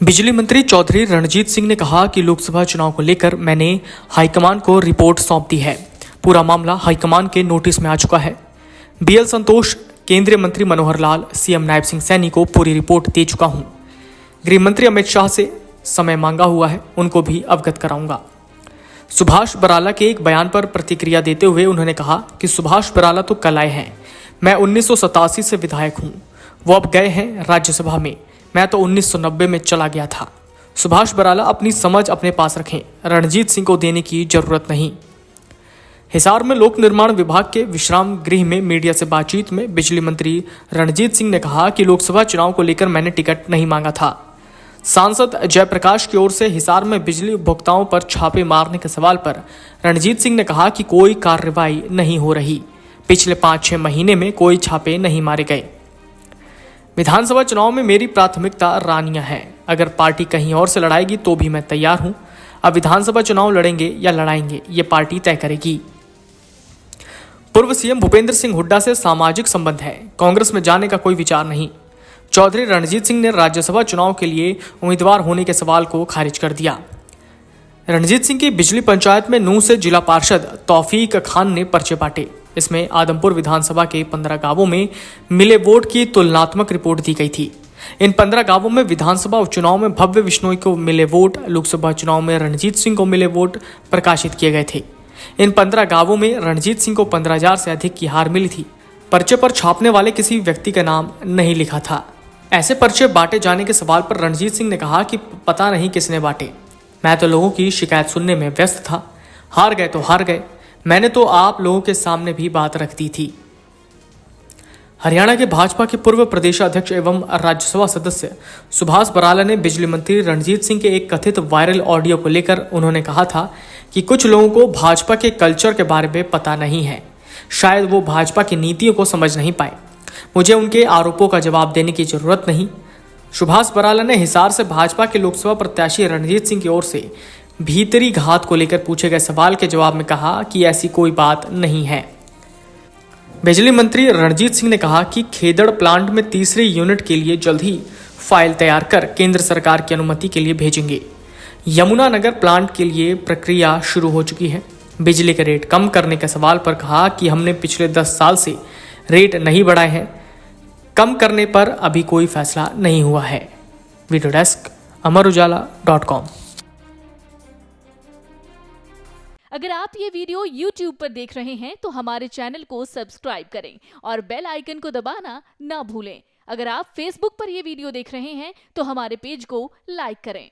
बिजली मंत्री चौधरी रणजीत सिंह ने कहा कि लोकसभा चुनाव को लेकर मैंने हाईकमान को रिपोर्ट सौंप दी है। पूरा मामला हाईकमान के नोटिस में आ चुका है। बीएल संतोष, केंद्रीय मंत्री मनोहर लाल, सीएम नायब सिंह सैनी को पूरी रिपोर्ट दे चुका हूं। गृह मंत्री अमित शाह से समय मांगा हुआ है, उनको भी अवगत कराऊंगा। सुभाष बराला के एक बयान पर प्रतिक्रिया देते हुए उन्होंने कहा कि सुभाष बराला तो कल आए हैं, मैं 1987 से विधायक हूं, वो अब गए हैं राज्यसभा में, मैं तो 1990 में चला गया था। सुभाष बराला अपनी समझ अपने पास रखें, रणजीत सिंह को देने की जरूरत नहीं। हिसार में लोक निर्माण विभाग के विश्राम गृह में मीडिया से बातचीत में बिजली मंत्री रणजीत सिंह ने कहा कि लोकसभा चुनाव को लेकर मैंने टिकट नहीं मांगा था। सांसद जयप्रकाश की ओर से हिसार में बिजली उपभोक्ताओं पर छापे मारने के सवाल पर रणजीत सिंह ने कहा कि कोई कार्रवाई नहीं हो रही, पिछले 5-6 महीने में कोई छापे नहीं मारे गए। विधानसभा चुनाव में मेरी प्राथमिकता रानियां है, अगर पार्टी कहीं और से लड़ाएगी तो भी मैं तैयार हूं। अब विधानसभा चुनाव लड़ेंगे या लड़ाएंगे ये पार्टी तय करेगी। पूर्व सीएम भूपेंद्र सिंह हुड्डा से सामाजिक संबंध है, कांग्रेस में जाने का कोई विचार नहीं। चौधरी रणजीत सिंह ने राज्यसभा चुनाव के लिए उम्मीदवार होने के सवाल को खारिज कर दिया। रणजीत सिंह की बिजली पंचायत में नूंह से जिला पार्षद तौफीक खान ने पर्चे बांटे। इसमें आदमपुर विधानसभा के 15 गांवों में मिले वोट की तुलनात्मक रिपोर्ट दी गई थी। इन 15 गांवों में विधानसभा उपचुनाव में भव्य बिश्नोई को मिले वोट, लोकसभा चुनाव में रणजीत सिंह को मिले वोट प्रकाशित किए गए थे। इन 15 गांवों में रणजीत सिंह को 15,000 से अधिक की हार मिली थी। पर्चे पर छापने वाले किसी व्यक्ति का नाम नहीं लिखा था। ऐसे पर्चे बांटे जाने के सवाल पर रणजीत सिंह ने कहा कि पता नहीं किसने बांटे, मैं तो लोगों की शिकायत सुनने में व्यस्त था, हार गए तो हार गए, मैंने तो आप लोगों के सामने भी बात रख दी थी। हरियाणा के भाजपा के पूर्व प्रदेशाध्यक्ष एवं राज्यसभा सदस्य सुभाष बराला ने बिजली मंत्री रणजीत सिंह के एक कथित वायरल ऑडियो को लेकर उन्होंने कहा था कि कुछ लोगों को भाजपा के कल्चर के बारे में पता नहीं है, शायद वो भाजपा की नीतियों को समझ नहीं पाए। मुझे उनके आरोपों का जवाब देने की जरूरत नहीं। सुभाष बराला ने हिसार से भाजपा के लोकसभा प्रत्याशी रणजीत सिंह की ओर से भीतरी घात को लेकर पूछे गए सवाल के जवाब में कहा कि ऐसी कोई बात नहीं है। बिजली मंत्री रणजीत सिंह ने कहा कि खेदड़ प्लांट में तीसरी यूनिट के लिए जल्द ही फाइल तैयार कर केंद्र सरकार की अनुमति के लिए भेजेंगे। यमुनानगर प्लांट के लिए प्रक्रिया शुरू हो चुकी है। बिजली के रेट कम करने के सवाल पर कहा कि हमने पिछले 10 साल से रेट नहीं बढ़ाए हैं, कम करने पर अभी कोई फैसला नहीं हुआ है। Video desk amarujala.com। अगर आप ये वीडियो YouTube पर देख रहे हैं तो हमारे चैनल को सब्सक्राइब करें और बेल आइकन को दबाना ना भूलें। अगर आप Facebook पर ये वीडियो देख रहे हैं तो हमारे पेज को लाइक करें।